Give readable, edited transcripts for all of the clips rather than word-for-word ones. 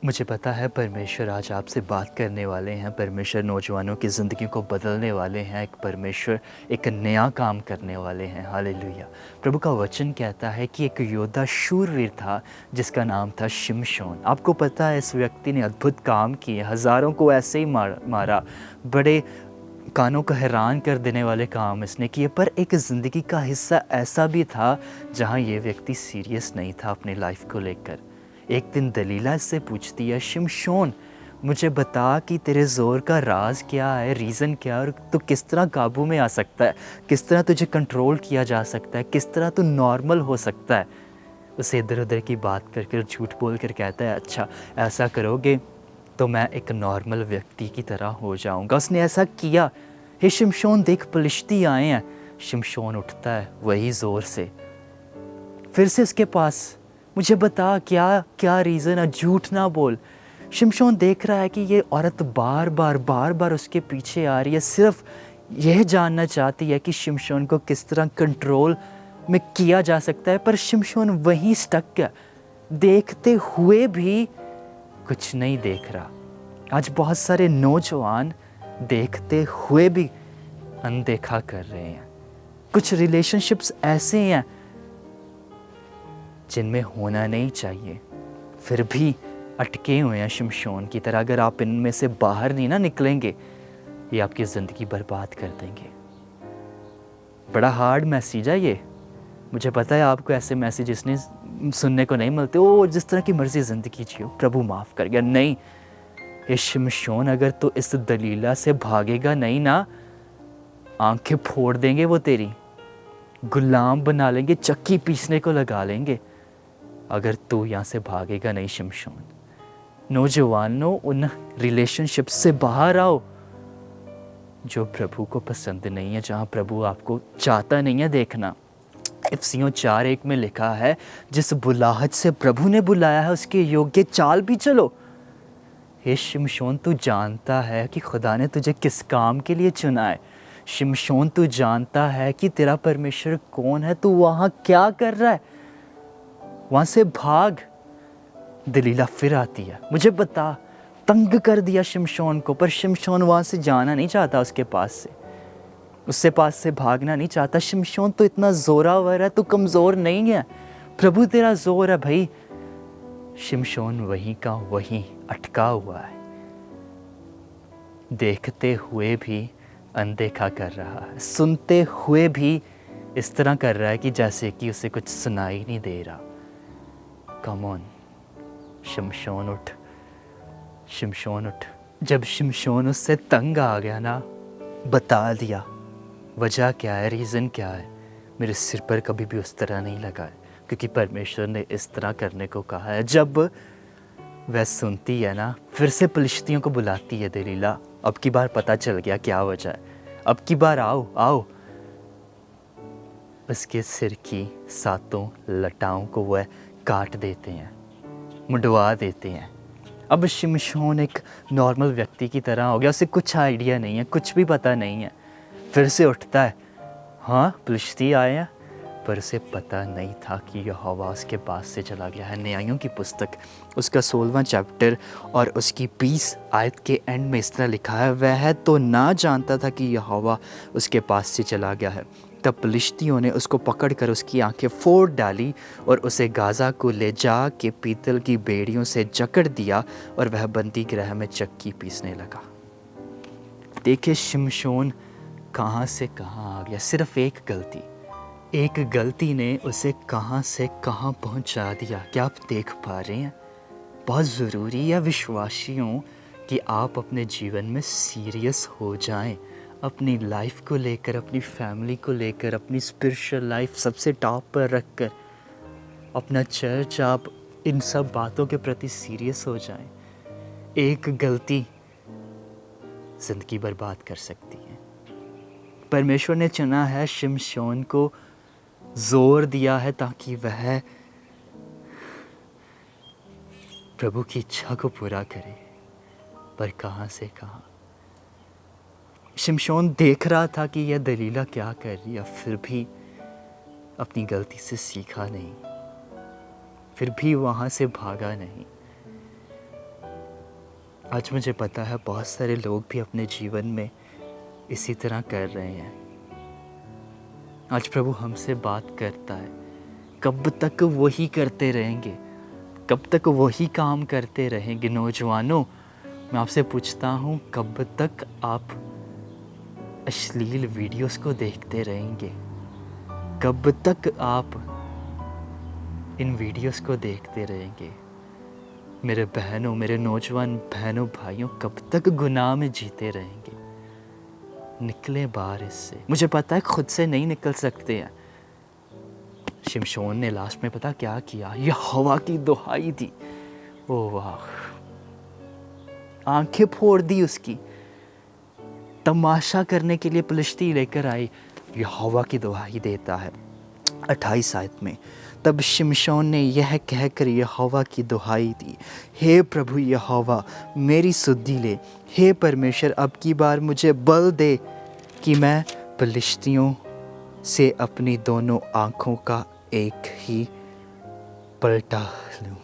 मुझे पता है परमेश्वर आज आपसे बात करने वाले हैं। परमेश्वर नौजवानों की ज़िंदगी को बदलने वाले हैं। एक परमेश्वर एक नया काम करने वाले हैं। हालेलुया। प्रभु का वचन कहता है कि एक योद्धा शूरवीर था जिसका नाम था शिमशोन। आपको पता है इस व्यक्ति ने अद्भुत काम किए, हज़ारों को ऐसे ही मारा, बड़े कानों को हैरान कर देने वाले काम इसने किए। पर एक ज़िंदगी का हिस्सा ऐसा भी था जहाँ ये व्यक्ति सीरियस नहीं था अपनी लाइफ को लेकर। एक दिन दलीला इससे पूछती है, शिमशोन मुझे बता कि तेरे ज़ोर का राज क्या है, रीज़न क्या है, और तू किस तरह काबू में आ सकता है, किस तरह तुझे कंट्रोल किया जा सकता है, किस तरह तू नॉर्मल हो सकता है। उसे इधर उधर की बात कर झूठ बोल कर कहता है, अच्छा ऐसा करोगे तो मैं एक नॉर्मल व्यक्ति की तरह हो जाऊंगा। उसने ऐसा किया। हे शिमशोन देख, पलिश्ती आए हैं। शिमशोन उठता है वही ज़ोर से, फिर से उसके पास, मुझे बता क्या क्या रीज़न है, झूठ ना बोल। शिमशोन देख रहा है कि ये औरत बार बार उसके पीछे आ रही है, सिर्फ यह जानना चाहती है कि शिमशोन को किस तरह कंट्रोल में किया जा सकता है। पर शिमशोन वहीं स्टक गया, देखते हुए भी कुछ नहीं देख रहा। आज बहुत सारे नौजवान देखते हुए भी अनदेखा कर रहे हैं। कुछ रिलेशनशिप्स ऐसे हैं जिनमें होना नहीं चाहिए, फिर भी अटके हुए हैं शिमशोन की तरह। अगर आप इनमें से बाहर नहीं ना निकलेंगे, ये आपकी ज़िंदगी बर्बाद कर देंगे। बड़ा हार्ड मैसेज है ये। मुझे पता है आपको ऐसे मैसेज इसने सुनने को नहीं मिलते, ओ जिस तरह की मर्ज़ी ज़िंदगी जियो, प्रभु माफ़ कर गया। नहीं, ये शिमशोन अगर तो इस दलीला से भागेगा नहीं ना, आंखें फोड़ देंगे वो तेरी, गुलाम बना लेंगे, चक्की पीसने को लगा लेंगे अगर तू यहाँ से भागेगा नहीं शिमशोन। नौजवानों, उन रिलेशनशिप से बाहर आओ जो प्रभु को पसंद नहीं है, जहाँ प्रभु आपको चाहता नहीं है देखना। इफिसियों 4:1 में लिखा है, जिस बुलाहट से प्रभु ने बुलाया है उसके योग्य चाल भी चलो। हे शिमशोन, तू जानता है कि खुदा ने तुझे किस काम के लिए चुना है। शिमशोन, तू जानता है कि तेरा परमेश्वर कौन है, तू वहाँ क्या कर रहा है, वहाँ से भाग। दलीला फिर आती है, मुझे बता। तंग कर दिया शिमशोन को, पर शिमशोन वहाँ से जाना नहीं चाहता, उससे पास से भागना नहीं चाहता। शिमशोन तो इतना जोरावर है, तू कमज़ोर नहीं है, प्रभु तेरा जोर है भाई। शिमशोन वहीं का वहीं अटका हुआ है, देखते हुए भी अनदेखा कर रहा है, सुनते हुए भी इस तरह कर रहा है कि जैसे कि उसे कुछ सुनाई नहीं दे रहा। कम ऑन शिमशोन उठ, शिमशोन उठ। जब शिमशोन उससे तंग आ गया ना, बता दिया वजह क्या है, रीज़न क्या है। मेरे सिर पर कभी भी उस तरह नहीं लगा है, क्योंकि परमेश्वर ने इस तरह करने को कहा है। जब वह सुनती है ना, फिर से पलिश्तियों को बुलाती है दलीला। अब की बार पता चल गया क्या वजह है, अब की बार आओ आओ। उसके सिर की 7 लटाओं को वह काट देते हैं, मुंडवा देते हैं। अब शिमशोन एक नॉर्मल व्यक्ति की तरह हो गया, उसे कुछ आइडिया नहीं है, कुछ भी पता नहीं है। फिर से उठता है, हाँ पलिश्ती आए हैं, पर उसे पता नहीं था कि यहोवा उसके पास से चला गया है। न्यायों की पुस्तक उसका 16वां चैप्टर और उसकी 20 आयत के एंड में इस तरह लिखा है, वह तो ना जानता था कि यहोवा उसके पास से चला गया है। तब पलिश्तियों ने उसको पकड़कर उसकी आंखें फोड़ डाली और उसे गाज़ा को ले जा के पीतल की बेड़ियों से जकड़ दिया और वह बंदी गृह में चक्की पीसने लगा। देखिए शिमशोन कहाँ से कहाँ आ गया। सिर्फ एक गलती ने उसे कहाँ से कहाँ पहुँचा दिया। क्या आप देख पा रहे हैं? बहुत ज़रूरी है विश्वासियों कि आप अपने जीवन में सीरियस हो जाएं, अपनी लाइफ को लेकर, अपनी फैमिली को लेकर, अपनी स्पिरिचुअल लाइफ सबसे टॉप पर रखकर, अपना चर्च, आप इन सब बातों के प्रति सीरियस हो जाएं। एक गलती ज़िंदगी बर्बाद कर सकती है। परमेश्वर ने चुना है, शिमशोन को जोर दिया है ताकि वह प्रभु की इच्छा को पूरा करे, पर कहाँ से कहाँ। शिमशोन देख रहा था कि यह दलीला क्या कर रही है, फिर भी अपनी गलती से सीखा नहीं, फिर भी वहाँ से भागा नहीं। आज मुझे पता है बहुत सारे लोग भी अपने जीवन में इसी तरह कर रहे हैं। आज प्रभु हमसे बात करता है, कब तक वही करते रहेंगे, कब तक वही काम करते रहेंगे? नौजवानों, मैं आपसे पूछता हूँ, कब तक आप अश्लील वीडियोस को देखते रहेंगे? कब तक आप इन वीडियोस को देखते रहेंगे? मेरे बहनों, मेरे नौजवान बहनों भाइयों, कब तक गुनाह में जीते रहेंगे? निकले बाहर इससे। मुझे पता है खुद से नहीं निकल सकते हैं। शिमशोन ने लास्ट में पता क्या किया? यहोवा की दुहाई दी। ओ वाह, आंखें फोड़ दी उसकी। तमाशा करने के लिए पलिश्ती लेकर आई। यहोवा की दुहाई देता है 28 आयत में। तब शिमशोन ने यह कहकर यहोवा की दुहाई दी, हे प्रभु यहोवा, मेरी सुधि ले। हे परमेश्वर, अब की बार मुझे बल दे कि मैं पलिश्तियों से अपनी दोनों आँखों का एक ही पलटा लूँ।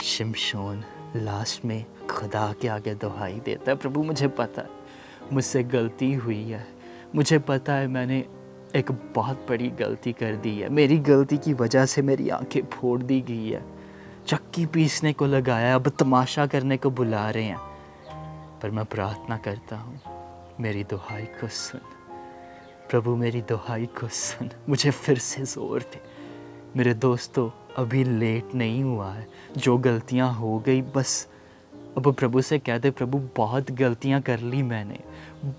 शिमशोन लास्ट में खुदा के आगे दुहाई देता है, प्रभु मुझे पता है मुझसे गलती हुई है, मुझे पता है मैंने एक बहुत बड़ी गलती कर दी है, मेरी गलती की वजह से मेरी आंखें फोड़ दी गई है, चक्की पीसने को लगाया, अब तमाशा करने को बुला रहे हैं। पर मैं प्रार्थना करता हूँ, मेरी दुहाई को सुन प्रभु, मेरी दुहाई को सुन, मुझे फिर से जोर दे। मेरे दोस्तों, अभी लेट नहीं हुआ है। जो गलतियाँ हो गई बस अब प्रभु से कह दे, प्रभु बहुत गलतियाँ कर ली मैंने,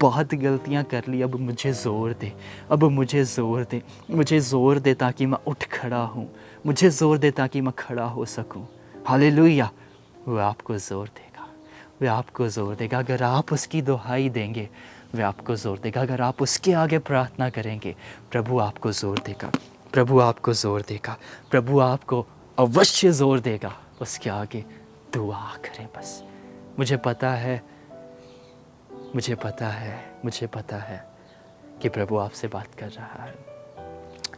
बहुत गलतियाँ कर ली, अब मुझे ज़ोर दे, अब मुझे ज़ोर दे, मुझे ज़ोर दे ताकि मैं उठ खड़ा हूँ, मुझे ज़ोर दे ताकि मैं खड़ा हो सकूँ। हालेलुया। वह आपको ज़ोर देगा, वह आपको ज़ोर देगा। अगर आप उसकी दुहाई देंगे वह आपको ज़ोर देगा। अगर आप उसके आगे प्रार्थना करेंगे प्रभु आपको ज़ोर देगा, प्रभु आपको ज़ोर देगा, प्रभु आपको अवश्य ज़ोर देगा। उसके आगे दुआ करें बस। मुझे पता है, मुझे पता है, मुझे पता है कि प्रभु आपसे बात कर रहा है।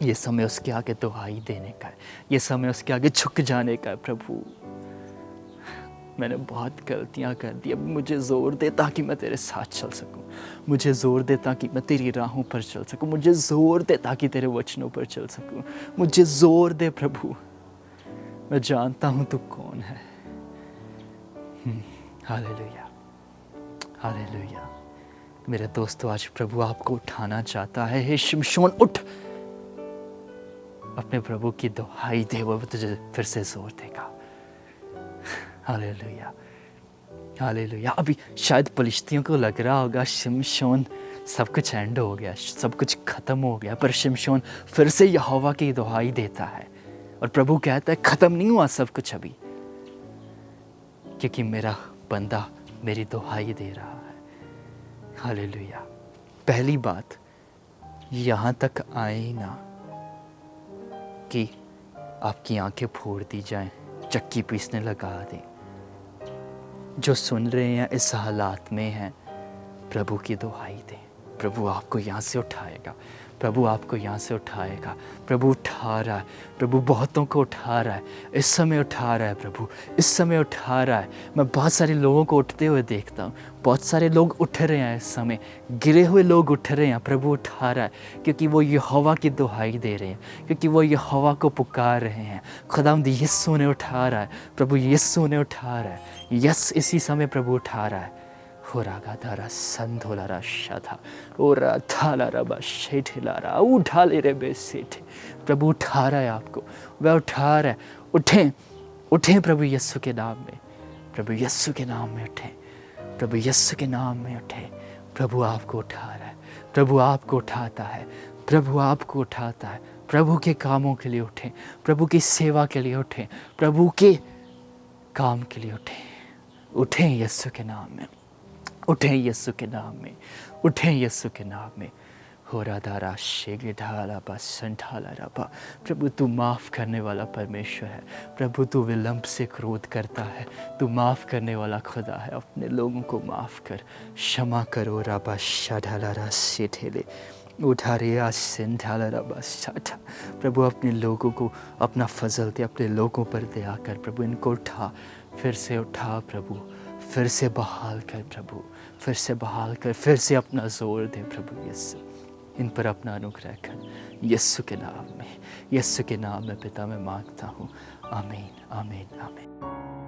ये समय उसके आगे दुहाई देने का है, ये समय उसके आगे झुक जाने का है। प्रभु मैंने बहुत गलतियां कर दी, अब मुझे ज़ोर दे ताकि मैं तेरे साथ चल सकूं, मुझे ज़ोर दे ताकि मैं तेरी राहों पर चल सकूं, मुझे ज़ोर दे ताकि तेरे वचनों पर चल सकूं, मुझे ज़ोर दे प्रभु। मैं जानता हूं तू कौन है। Hallelujah, hallelujah. मेरे दोस्तों, आज प्रभु आपको उठाना चाहता है। हे शिमशोन उठ, अपने प्रभु की दुहाई दे, वो तुझे फिर से जोर देगा। Hallelujah, hallelujah. अभी शायद पलिश्तियों को लग रहा होगा शिमशोन सब कुछ एंड हो गया, सब कुछ ख़त्म हो गया, पर शिमशोन फिर से यहोवा की दुहाई देता है और प्रभु कहता है ख़त्म नहीं हुआ सब कुछ अभी, क्योंकि मेरा बंदा मेरी दुहाई दे रहा है। हालेलुया। पहली बात, यहाँ तक आए ना कि आपकी आंखें फोड़ दी जाएं, चक्की पीसने लगा दें। जो सुन रहे हैं इस हालात में हैं, प्रभु की दुहाई दें। प्रभु आपको यहाँ से उठाएगा, प्रभु आपको यहाँ से उठाएगा। प्रभु उठा रहा है, प्रभु बहुतों को उठा रहा है, इस समय उठा रहा है प्रभु, इस समय उठा रहा है। मैं बहुत सारे लोगों को उठते हुए देखता हूँ, बहुत सारे लोग उठ रहे हैं इस समय, गिरे हुए लोग उठ रहे हैं। प्रभु उठा रहा है क्योंकि वो यहोवा की दुहाई दे रहे हैं, क्योंकि वो यहोवा को पुकार रहे हैं। खुदावंद यीशु ने उठा रहा है, प्रभु यीशु ने उठा रहा है। यस, इसी समय प्रभु उठा रहा है। होरागाधारा संधोलारा शाधा ओरा थालारा बा शेठेलारा उठा ले रे बे सेठे। प्रभु उठा रहा है आपको, वह उठा रहा है। उठें, उठें प्रभु यीशु के नाम में, प्रभु यीशु के नाम में उठें, प्रभु यीशु के नाम में उठें। प्रभु आपको उठा रहा है, प्रभु आपको उठाता है, प्रभु आपको उठाता है। प्रभु के कामों के लिए उठें, प्रभु की सेवा के लिए उठें, प्रभु के काम के लिए उठें। उठें यीशु के नाम में, उठें यीशु के नाम में, उठें यीशु के नाम में। हो राधा शेगे ढाला बा संठाला रबा। प्रभु तू माफ़ करने वाला परमेश्वर है, प्रभु तू विलंब से क्रोध करता है, तू माफ़ करने वाला खुदा है। अपने लोगों को माफ़ कर, क्षमा करो। राबा शाढाला रा सेठेले उठा रे आसिन ढाला रबासाटा। प्रभु अपने लोगों को अपना फजल दे, अपने लोगों पर दया कर प्रभु। इनको उठा, फिर से उठा प्रभु, फिर से बहाल कर प्रभु, फिर से बहाल कर, फिर से अपना जोर दे प्रभु यीशु। इन पर अपना अनुग्रह कर यीशु के नाम में, यीशु के नाम में पिता मैं मांगता हूँ। आमीन, आमीन, आमीन।